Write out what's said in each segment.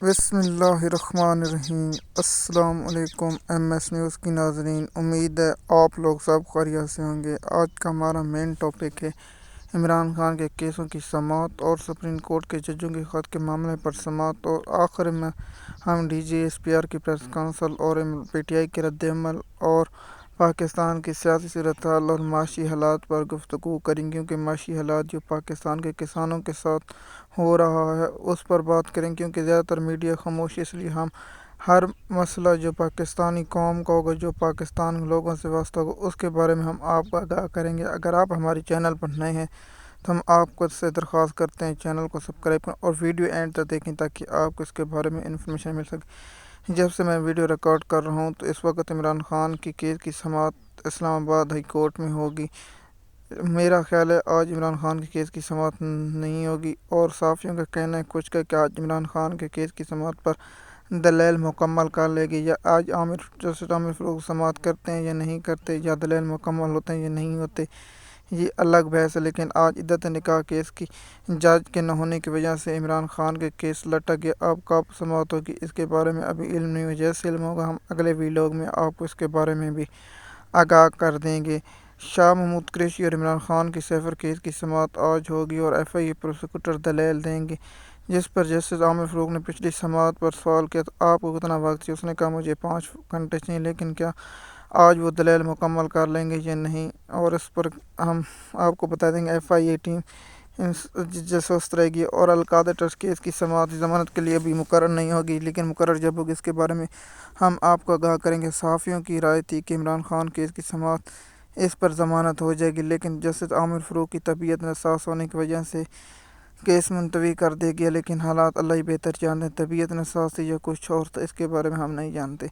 بسم اللہ الرحمن الرحیم۔ السلام علیکم ایم ایس نیوز کی ناظرین، امید ہے آپ لوگ سب خیریت سے ہوں گے۔ آج کا ہمارا مین ٹاپک ہے عمران خان کے کیسوں کی سماعت اور سپریم کورٹ کے ججوں کے خط کے معاملے پر سماعت، اور آخر میں ہم D G S P R کی پریس کانفرنس اور پی ٹی آئی کے رد عمل اور پاکستان کی سیاسی صورتحال اور معاشی حالات پر گفتگو کریں گے، کیونکہ معاشی حالات جو پاکستان کے کسانوں کے ساتھ ہو رہا ہے اس پر بات کریں، کیونکہ زیادہ تر میڈیا خاموش، اس لیے ہم ہر مسئلہ جو پاکستانی قوم کا ہوگا، جو پاکستان کے لوگوں سے وابستہ ہوگا، اس کے بارے میں ہم آپ کو آگاہ کریں گے۔ اگر آپ ہمارے چینل پر نئے ہیں تو ہم آپ کو سے درخواست کرتے ہیں چینل کو سبسکرائب کریں اور ویڈیو اینڈ تک دیکھیں تاکہ آپ کو اس کے بارے میں انفارمیشن مل سکے۔ جب سے میں ویڈیو ریکارڈ کر رہا ہوں تو اس وقت عمران خان کی کیس کی سماعت اسلام آباد ہائی کورٹ میں ہوگی۔ میرا خیال ہے آج عمران خان کے کیس کی سماعت نہیں ہوگی، اور صحافیوں کا کہنا ہے کچھ کہ آج عمران خان کے کیس کی سماعت پر دلائل مکمل کر لے گی، یا آج جسٹس عامر فاروق سماعت کرتے ہیں یا نہیں کرتے، یا دلائل مکمل ہوتے ہیں یا نہیں ہوتے، یہ الگ بحث ہے۔ لیکن آج عدت نکاح کیس کی جج کے نہ ہونے کی وجہ سے عمران خان کے کیس لٹک گیا۔ اب کب سماعت ہوگی اس کے بارے میں ابھی علم نہیں ہو، جیسے علم ہوگا ہم اگلے ویلاگ میں آپ کو اس کے بارے میں بھی آگاہ کر دیں گے۔ شاہ محمود قریشی اور عمران خان کی سیفر کیس کی سماعت آج ہوگی، اور ایف آئی اے پروسیکیوٹر دلائل دیں گے، جس پر جسٹس عامر فاروق نے پچھلی سماعت پر سوال کیا تو آپ کو کتنا وقت چاہیے، اس نے کہا مجھے 5 گھنٹے چاہیے، لیکن کیا آج وہ دلائل مکمل کر لیں گے یا نہیں، اور اس پر ہم آپ کو بتا دیں گے۔ ایف آئی اے ٹیم جسوست رہے گی، اور القادر ٹرسٹ کیس کی سماعت ضمانت کے لیے بھی مقرر نہیں ہوگی، لیکن مقرر جب ہوگی اس کے بارے میں ہم آپ کو آگاہ کریں گے۔ صحافیوں کی رائے تھی کہ عمران خان کیس کی سماعت اس پر ضمانت ہو جائے گی، لیکن جسٹس عامر فاروق کی طبیعت ناساز ہونے کی وجہ سے کیس ملتوی کر دیا گیا، لیکن حالات اللہ ہی بہتر جانتے ہیں، طبیعت ناساز تھی یا کچھ اور تھا، اس کے بارے میں ہم نہیں جانتے۔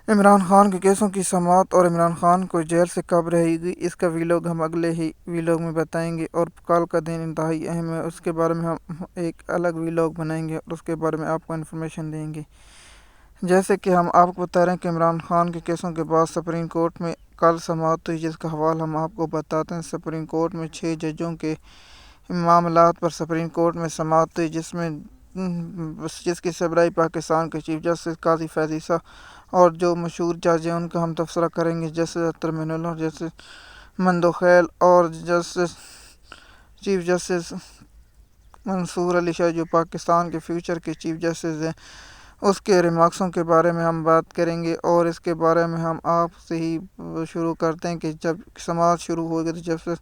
عمران خان کے کیسوں کی سماعت اور عمران خان کو جیل سے کب رہے گی، اس کا ویلاگ ہم اگلے ہی ویلاگ میں بتائیں گے، اور کل کا دن انتہائی اہم ہے، اس کے بارے میں ہم ایک الگ ویلاگ بنائیں گے اور اس کے بارے میں آپ کو انفارمیشن دیں گے۔ جیسے کہ ہم آپ کو بتا رہے ہیں کہ عمران خان کے کیسوں کے بعد سپریم کورٹ میں کل سماعت ہوئی، جس کا حوالہ ہم آپ کو بتاتے ہیں۔ سپریم کورٹ میں 6 ججوں کے معاملات پر سپریم کورٹ میں سماعت ہوئی، جس کی سربراہی پاکستان کے چیف جسٹس قاضی فیض عیسیٰ اور جو مشہور جج ہیں ان کا ہم تبصرہ کریں گے، جسٹس اختر معین اللہ، جسٹس مندوخیل اور چیف جسٹس منصور علی شاہ جو پاکستان کے فیوچر کے چیف جسٹس ہیں، اس کے ریمارکسوں کے بارے میں ہم بات کریں گے، اور اس کے بارے میں ہم آپ سے ہی شروع کرتے ہیں کہ جب سماعت شروع ہو گئی تو جسٹس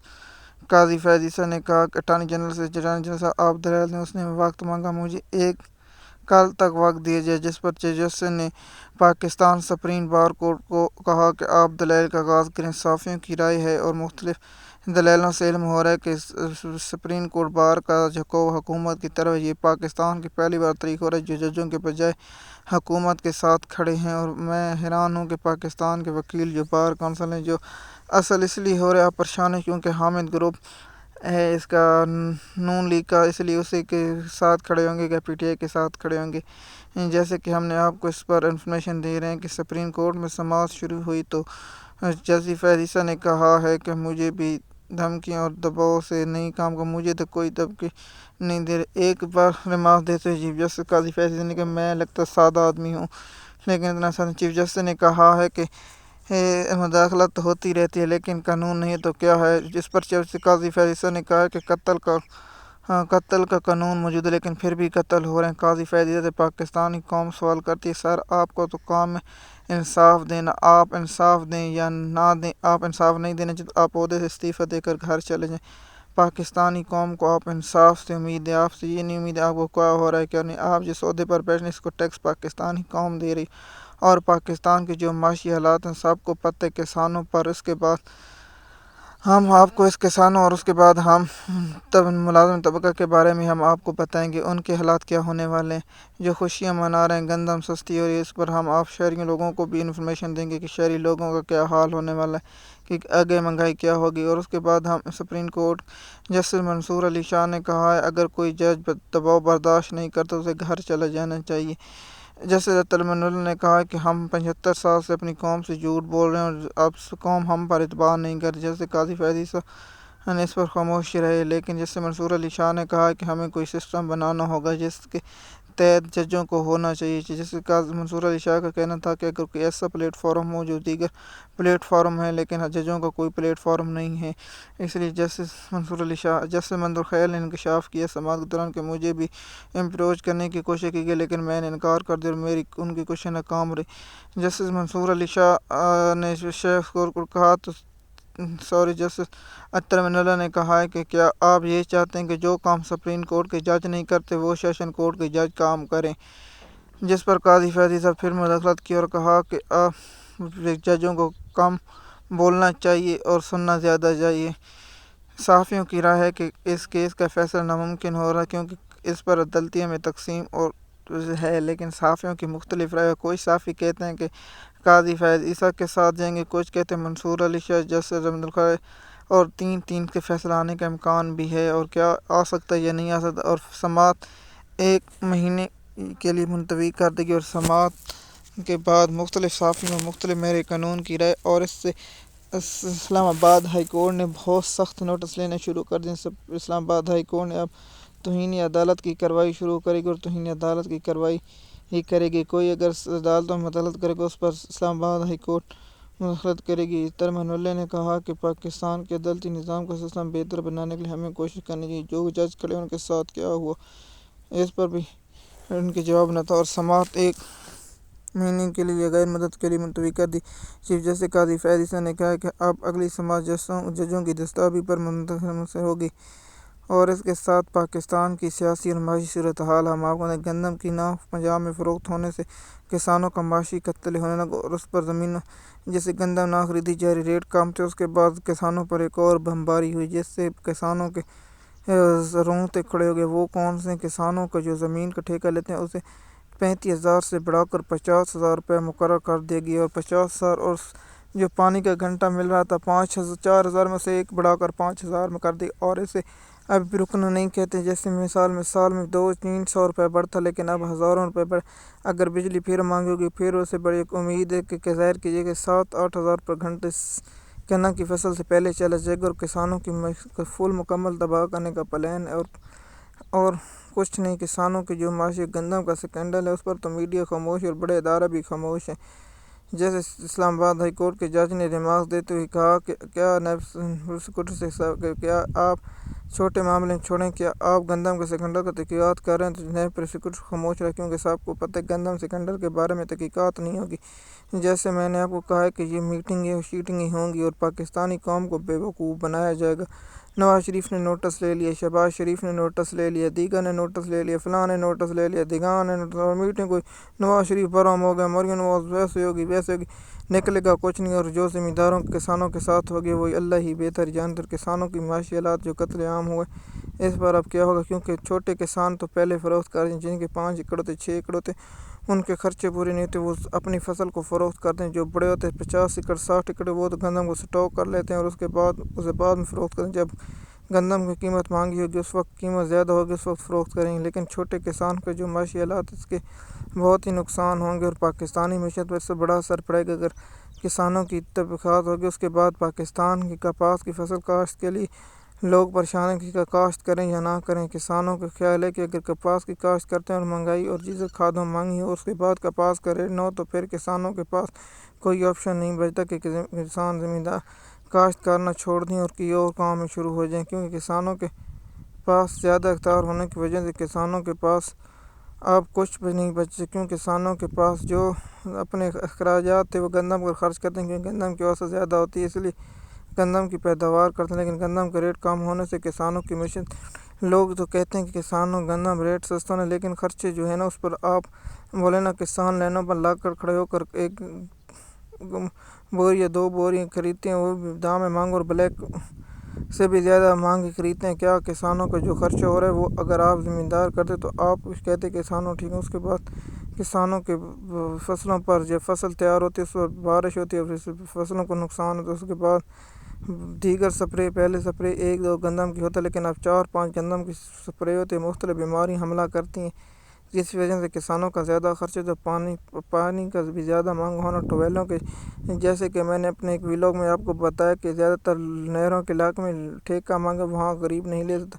قاضی فیض عیسیٰ نے کہا کہ اٹارنی جنرل سے جنرل صاحب آپ دلائل دیں، اس نے وقت مانگا، مجھے ایک کل تک وقت دیا جائے، جس پر جسٹس نے پاکستان سپریم بار کورٹ کو کہا کہ آپ دلائل کا آغاز کریں۔ صحافیوں کی رائے ہے اور مختلف دلائلوں سے علم ہو رہا ہے کہ سپریم کورٹ بار کا جھکاؤ حکومت کی طرف یہ پاکستان کی پہلی بار طریق ہو رہا ہے جو ججوں کے بجائے حکومت کے ساتھ کھڑے ہیں، اور میں حیران ہوں کہ پاکستان کے وکیل جو بار کونسل ہیں جو اصل اس لیے ہو رہا ہے پریشان ہے کیونکہ حامد گروپ ہے اس کا نون لیگ کا، اس لیے اسی کے ساتھ کھڑے ہوں گے یا پی ٹی آئی کے ساتھ کھڑے ہوں گے۔ جیسے کہ ہم نے آپ کو اس پر انفارمیشن دے رہے ہیں کہ سپریم کورٹ میں سماعت شروع ہوئی تو جسٹس فیض عیسیٰ نے کہا ہے کہ مجھے بھی دھمکیاں اور دباؤ سے نہیں کام کا، مجھے تو کوئی دھمکی نہیں دے رہے۔ ایک بار ریمارک دیتے ہوئے چیف جسٹس قاضی فیض عیسیٰ نے کہا میں لگتا سادہ آدمی ہوں، لیکن اتنا سادہ چیف جسٹس نے کہا ہے کہ مداخلت تو ہوتی رہتی ہے لیکن قانون نہیں تو کیا ہے، جس پر جسٹس قاضی فیض عیسیٰ نے کہا کہ قتل کا قانون موجود ہے لیکن پھر بھی قتل ہو رہے ہیں۔ قاضی فیض عیسیٰ سے پاکستانی قوم سوال کرتی ہے سر آپ کو تو کام ہے انصاف دینا، آپ انصاف دیں یا نہ دیں، آپ انصاف نہیں دینا چاہتے آپ عہدے سے استعفیٰ دے کر گھر چلے جائیں، پاکستانی قوم کو آپ انصاف سے امید ہے، آپ سے یہ نہیں امید ہے آپ کو کیا ہو رہا ہے کیا نہیں، آپ جس عہدے پر بیٹھنے اس کو ٹیکس پاکستانی قوم دے رہی، اور پاکستان کے جو معاشی حالات ہیں سب کو پتہ ہے کسانوں پر، اس کے بعد ہم آپ کو اس کسانوں اور اس کے بعد ہم ملازم طبقہ کے بارے میں ہم آپ کو بتائیں گے ان کے حالات کیا ہونے والے ہیں، جو خوشیاں منا رہے ہیں، گندم سستی ہو رہی ہے، اس پر ہم آپ شہری لوگوں کو بھی انفارمیشن دیں گے کہ شہری لوگوں کا کیا حال ہونے والا ہے، کہ آگے مہنگائی کیا ہوگی، اور اس کے بعد ہم سپریم کورٹ جسٹس منصور علی شاہ نے کہا ہے اگر کوئی جج دباؤ برداشت نہیں کرتا اسے گھر چلا جانا چاہیے۔ جسٹس اختر معین اللہ نے کہا کہ ہم 75 سال سے اپنی قوم سے جھوٹ بول رہے ہیں اور اب قوم ہم پر اعتبار نہیں کر، جیسے قاضی فیض عیسیٰ نے اس پر خاموش رہے، لیکن جسٹس منصور علی شاہ نے کہا کہ ہمیں کوئی سسٹم بنانا ہوگا جس کے تحت ججوں کو ہونا چاہیے، جیسے قاضی منصور علی شاہ کا کہنا تھا کہ اگر کوئی ایسا پلیٹ فارم ہو جو دیگر پلیٹ فارم ہے لیکن ججوں کا کوئی پلیٹ فارم نہیں ہے، اس لیے جسٹس منصور علی شاہ جسٹس منظور خیال نے انکشاف کیا سماعت کے دوران کہ مجھے بھی امپروچ کرنے کی کوشش کی گئی لیکن میں نے انکار کر دیا اور میری ان کی کوشش ناکام رہی۔ جسٹس منصور علی شاہ نے شیخ کور کو کہا تو جسٹس اطہر من اللہ نے کہا ہے کہ کیا آپ یہ چاہتے ہیں کہ جو کام سپریم کورٹ کے جج نہیں کرتے وہ سیشن کورٹ کے جج کام کریں، جس پر قاضی فیضی صاحب پھر مداخلت کی اور کہا کہ ججوں کو کم بولنا چاہیے اور سننا زیادہ چاہیے۔ صحافیوں کی رائے ہے کہ اس کیس کا فیصلہ ناممکن ہو رہا ہے کیونکہ اس پر عدالتیہ میں تقسیم اور ہے، لیکن صحافیوں کی مختلف رائے ہے۔ کوئی صحافی کہتے ہیں کہ قاضی فیض عیسیٰ کے ساتھ جائیں گے، کچھ کہتے ہیں منصور علی شاہ جسٹس رحمت اللہ اور 3-3 کے فیصلہ آنے کا امکان بھی ہے اور کیا آ سکتا ہے یا نہیں آ سکتا، اور سماعت 1 مہینے کے لیے ملتوی کر دے گی اور سماعت کے بعد مختلف صحافیوں میں مختلف میرے قانون کی رائے، اور اس سے اسلام آباد ہائی کورٹ نے بہت سخت نوٹس لینے شروع کر دیے۔ اسلام آباد ہائی کورٹ نے اب توہین عدالت کی کارروائی شروع کرے گی اور توہین عدالت کی کارروائی ہی کرے گی، کوئی اگر عدالتوں میں مداخلت کرے گا اس پر اسلام آباد ہائی کورٹ مداخلت کرے گی۔ اطہر من اللہ نے کہا کہ پاکستان کے عدالتی نظام کا سسٹم بہتر بنانے کے لیے ہمیں کوشش کرنی چاہیے، جو جج کھڑے ان کے ساتھ کیا ہوا اس پر بھی ان کے جواب نہ تھا، اور سماعت 1 مہینے کے لیے غیر مدت کے لیے ملتوی کر دی۔ چیف جسٹس قاضی فیض عیسیٰ نے کہا کہ اب اگلی سماعت ججوں کی دستیابی پر منحصر ہوگی اور اس کے ساتھ پاکستان کی سیاسی اور معاشی صورتحال۔ ہم آپ کو گندم کی ناف پنجاب میں فروخت ہونے سے کسانوں کا معاشی قتل ہونے لگا اور اس پر زمینوں جیسے گندم نہ خریدی جا رہی، ریٹ کم تھے، اس کے بعد کسانوں پر ایک اور بمباری ہوئی جس سے کسانوں کے رونگٹے کھڑے ہو گئے۔ وہ کون سے کسانوں کا جو زمین کا ٹھیکہ لیتے ہیں اسے 35,000 سے بڑھا کر 50,000 روپے مقرر کر دیا گیا اور 50,000، اور جو پانی کا گھنٹہ مل رہا تھا 4,000 میں سے 1 بڑھا کر 5,000 میں کر دی، اور اسے اب بھی رکنا نہیں کہتے، جیسے مثال میں سال میں 200-300 روپے بڑھتا لیکن اب ہزاروں روپے بڑھ۔ اگر بجلی پھر مہنگی ہوگی پھر اسے بڑی ایک امید ہے کہ ظاہر کیجیے کہ 7-8 ہزار پر گھنٹے گنا کی فصل سے پہلے چلا جائے گا اور کسانوں کی فل مکمل تباہ کرنے کا پلان ہے، اور کچھ نہیں۔ کسانوں کی جو معاشی گندم کا سکینڈل ہے اس پر تو میڈیا خاموش ہے اور بڑے ادارے بھی خاموش ہیں۔ جیسے اسلام آباد ہائی کورٹ کے جج نے ریمارکس دیتے ہوئے کہا کہ کیا نیب پروسیکیوٹر سے کہ کیا آپ چھوٹے معاملے چھوڑیں، کیا آپ گندم کے سکینڈل کا تحقیقات کر رہے ہیں، تو نیب پروسیکیوٹر خاموش رہا کیونکہ صاحب کو پتہ ہے گندم سکینڈل کے بارے میں تحقیقات نہیں ہوگی۔ جیسے میں نے آپ کو کہا ہے کہ یہ میٹنگیں اور شیٹنگیں ہوں گی اور پاکستانی قوم کو بے وقوف بنایا جائے گا۔ نواز شریف نے نوٹس لے لیا، شہباز شریف نے نوٹس لے لیا، دیگر نے نوٹس لے لیا، فلاں نے نوٹس لے لیا، دیگاں نے نوٹس، اور میٹنگ کوئی نواز شریف برہم ہو گیا، مریم نواز ویسے ہوگی ویسے ہوگی، نکلے گا کچھ نہیں، اور جو زمینداروں کسانوں کے ساتھ ہو گیا وہی اللہ ہی بہتر جانتا ہے۔ کسانوں کی معاشی حالات جو قتل عام ہوئے اس پر اب کیا ہوگا، کیونکہ چھوٹے کسان تو پہلے فروخت کر دیں، جن کے 5 ایکڑ ہوتے 6 ایکڑ ہوتے ان کے خرچے پورے نہیں ہوتے، وہ اپنی فصل کو فروخت کرتے ہیں۔ جو بڑے ہوتے 50 ایکڑ 60 ایکڑ وہ تو گندم کو سٹاک کر لیتے ہیں اور اسے بعد میں فروخت کرتے ہیں۔ جب گندم کی قیمت مہنگی ہوگی اس وقت قیمت زیادہ ہوگی اس وقت فروخت کریں گے، لیکن چھوٹے کسان کے جو معاشی حالات اس کے بہت ہی نقصان ہوں گے اور پاکستانی معیشت پر اس سے بڑا اثر پڑے گا۔ اگر کسانوں کی تحقیقات ہوگی اس کے بعد پاکستان کی کپاس کی فصل کاشت کے لیے لوگ پریشان ہیں کہ کاشت کریں یا نہ کریں۔ کسانوں کا خیال ہے کہ اگر کپاس کی کاشت کرتے ہیں اور مہنگائی اور دیگر کھادوں مہنگی ہو اس کے بعد کپاس کا ریٹ نہ ہو تو پھر کسانوں کے پاس کوئی آپشن نہیں بچتا کہ کسان زمیندار کاشت کرنا چھوڑ دیں اور کسی اور کام میں شروع ہو جائیں، کیونکہ کسانوں کے پاس زیادہ اختیار ہونے کی وجہ سے کسانوں کے پاس اب کچھ بھی نہیں بچے، کیونکہ کسانوں کے پاس جو اپنے اخراجات تھے وہ گندم پر خرچ کرتے ہیں، کیونکہ گندم کی اوسط زیادہ ہوتی ہے اس لیے گندم کی پیداوار کرتے ہیں، لیکن گندم کا ریٹ کم ہونے سے کسانوں کی معیشت لوگ تو کہتے ہیں کہ کسانوں گندم ریٹ سستا ہے، لیکن خرچے جو ہے نا اس پر آپ بولے نا کسان لائنوں پر لا کر کھڑے ہو کر 1 بوری یا 2 بوریاں خریدتے ہیں، وہ بھی دام میں مانگ اور بلیک سے بھی زیادہ مہنگی خریدتے ہیں۔ کیا کسانوں کا جو خرچہ ہو رہا ہے وہ اگر آپ زمیندار کرتے تو آپ کچھ کہتے کسانوں ٹھیک ہے، اس کے بعد کسانوں کے فصلوں پر جب فصل تیار ہوتی ہے اس پر بارش ہوتی ہے اور فصلوں کو نقصان ہوتا ہے، اس کے بعد دیگر سپرے پہلے سپرے 1-2 گندم کی ہوتا ہے لیکن اب 4-5 گندم کی سپرے ہوتے ہیں، مختلف بیماری حملہ کرتی ہیں جس وجہ سے کسانوں کا زیادہ خرچ ہے۔ پانی کا بھی زیادہ مانگ ہونا، ٹویلوں کے جیسے کہ میں نے اپنے ایک ولاگ میں آپ کو بتایا کہ زیادہ تر نہروں کے علاقے میں ٹھیکہ مانگا وہاں غریب نہیں لے سکتا،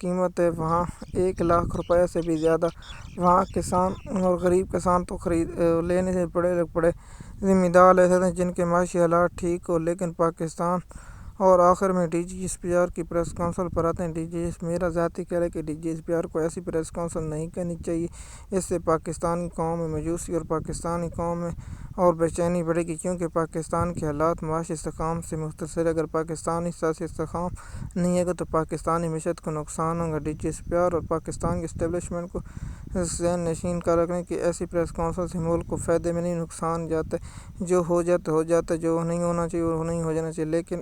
قیمت ہے وہاں 1 لاکھ روپے سے بھی زیادہ۔ وہاں کسان اور غریب کسان تو لینے سے بڑے ذمہ دار لے سکتے ہیں جن کے معاشی حالات ٹھیک ہو، لیکن پاکستان۔ اور آخر میں D G S P R کی پریس کانفرنس پر آتے ہیں۔ میرا ذاتی خیال ہے کہ D G S P R کو ایسی پریس کانفرنس نہیں کرنی چاہیے۔ اس سے پاکستانی قوم میں مایوسی اور پاکستانی قوم میں اور بے چینی بڑھے گی، کیونکہ پاکستان کے حالات معاشی استحکام سے متصل ہے۔ اگر پاکستانی سیاسی استحکام نہیں ہوگا تو پاکستانی معیشت کو نقصان ہوگا۔ D G S P R اور پاکستان کی اسٹیبلشمنٹ کو ذہن نشین کر رکھیں کہ ایسی پریس کانفرنس سے ملک کو فائدے میں نہیں نقصان جاتا ہے۔ جو ہو جاتا ہے، جو نہیں ہونا چاہیے وہ نہیں ہو جانا چاہیے۔ لیکن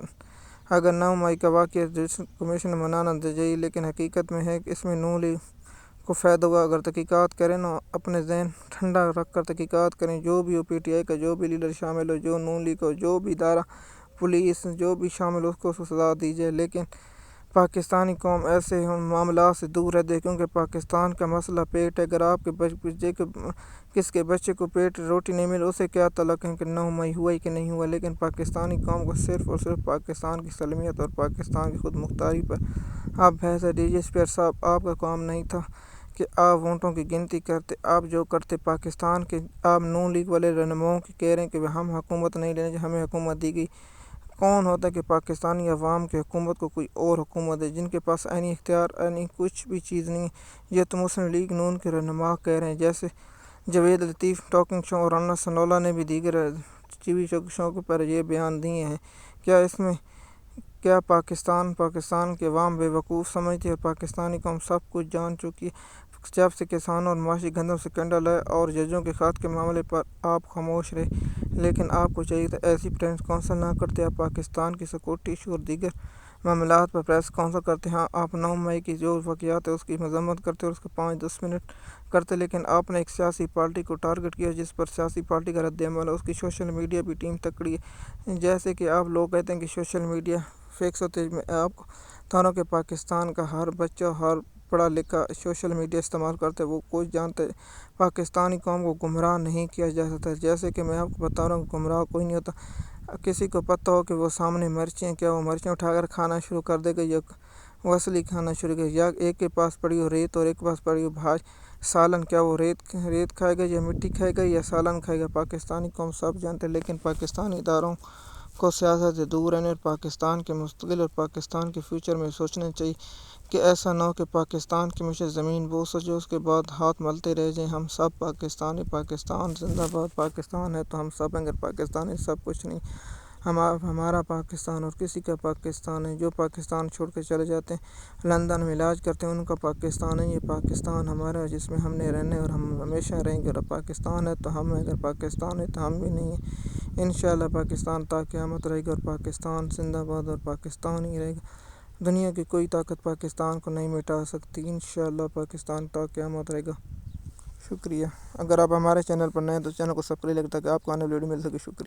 اگر 9 مئی کا واقعہ جوڈیشل کمیشن نے منانا چاہیے، لیکن حقیقت میں ہے کہ اس میں نون لیگ کو فائدہ ہوگا۔ اگر تحقیقات کریں نا، اپنے ذہن ٹھنڈا رکھ کر تحقیقات کریں، جو بھی ہو پی ٹی آئی کا جو بھی لیڈر شامل ہو، جو نون لیگ ہو، جو بھی ادارہ پولیس جو بھی شامل ہو، اس کو سزا دی جائے، لیکن پاکستانی قوم ایسے معاملات سے دور رہے، کیونکہ پاکستان کا مسئلہ پیٹ ہے۔ اگر آپ کے کس کے بچے کو پیٹ روٹی نہیں ملی، اسے کیا تعلق ہے کہ 9 مئی ہوا ہی کہ نہیں ہوا، لیکن پاکستانی قوم کو صرف اور صرف پاکستان کی سالمیت اور پاکستان کی خود مختاری پر آپ بحث ہے۔ D G S P R صاحب، آپ کا کام نہیں تھا کہ آپ ووٹوں کی گنتی کرتے، آپ جو کرتے پاکستان کے، آپ نون لیگ والے رہنماؤں کی کہہ رہے ہیں کہ ہم حکومت نہیں لینا چاہتے، ہمیں حکومت دی گئی۔ کون ہوتا ہے کہ پاکستانی عوام کی حکومت کو کوئی اور حکومت ہے، جن کے پاس عینی اختیار کچھ بھی چیز نہیں ہے؟ یہ تو مسلم لیگ نون کے رہنما کہہ رہے ہیں، جیسے جاوید لطیف ٹاکنگ شو اور رانا ثناءاللہ نے بھی دیگر ٹی وی شو پر یہ بیان دیے ہیں۔ کیا پاکستان کے عوام بے وقوف سمجھتی ہے؟ اور پاکستانی قوم سب کچھ جان چکی ہے۔ جب سے کسانوں اور معاشی گندم سکینڈل ہے اور ججوں کے خط کے معاملے پر آپ خاموش رہے، لیکن آپ کو چاہیے تھا ایسی پریس کانفرنس نہ کرتے۔ آپ پاکستان کی سیکورٹی ایشو اور دیگر معاملات پر پریس کانفرنس کرتے۔ ہاں، آپ 9 مئی کی جو واقعات ہے اس کی مذمت کرتے اور اس کے 5-10 منٹ کرتے، لیکن آپ نے ایک سیاسی پارٹی کو ٹارگٹ کیا جس پر سیاسی پارٹی کا رد عمل ہے۔ اس کی سوشل میڈیا بھی ٹیم تکڑی ہے۔ جیسے کہ آپ لوگ کہتے ہیں کہ سوشل میڈیا فیکس ہوتے ہیں، میں آپ کو بتا رہا ہوں کہ پاکستان کا ہر بچہ، ہر پڑھا لکھا سوشل میڈیا استعمال کرتا ہے، وہ کچھ جانتا ہے۔ پاکستانی قوم کو گمراہ نہیں کیا جا سکتا۔ جیسے کہ میں آپ کو بتا رہا ہوں کہ گمراہ کوئی نہیں ہوتا۔ کسی کو پتہ ہو کہ وہ سامنے مرچیں، کیا وہ مرچیں اٹھا کر کھانا شروع کر دے گا یا وہ اصلی کھانا شروع کرے گا؟ یا ایک کے پاس پڑی ہو ریت اور ایک کے پاس پڑی ہو سالن، کیا وہ ریت کھائے گا یا مٹی کھائے گا یا سالن کھائے گا؟ پاکستانی قوم سب جانتے ہیں، لیکن پاکستانی اداروں کو سیاست سے دور رہنے اور پاکستان کے مستقبل اور پاکستان کے فیوچر میں سوچنا چاہیے کہ ایسا نہ ہو کہ پاکستان کی معیشت زمین بوس ہو جائے، اس کے بعد ہاتھ ملتے رہ جائیں۔ ہم سب پاکستان زندہ باد، پاکستان ہے تو ہم سب ہیں، اگر پاکستان ہے سب کچھ نہیں۔ ہمارا پاکستان اور کسی کا پاکستان ہے۔ جو پاکستان چھوڑ کے چلے جاتے ہیں، لندن میں علاج کرتے ہیں، ان کا پاکستان ہے۔ یہ پاکستان ہمارا ہے جس میں ہم نے رہنا ہے اور ہم ہمیشہ رہیں گے۔ اگر پاکستان ہے تو ہم ہیں، اگر پاکستان ہے تو ہم بھی نہیں ہیں۔ انشاءاللہ پاکستان تا قیامت رہے گا اور پاکستان زندہ باد اور پاکستان ہی رہے گا۔ دنیا کی کوئی طاقت پاکستان کو نہیں مٹا سکتی۔ انشاءاللہ پاکستان تا قیامت رہے گا۔ شکریہ۔ اگر آپ ہمارے چینل پر نئے ہیں تو چینل کو سبسکرائب کریں تاکہ آپ کو آنے والی ویڈیو مل سکے۔ شکریہ۔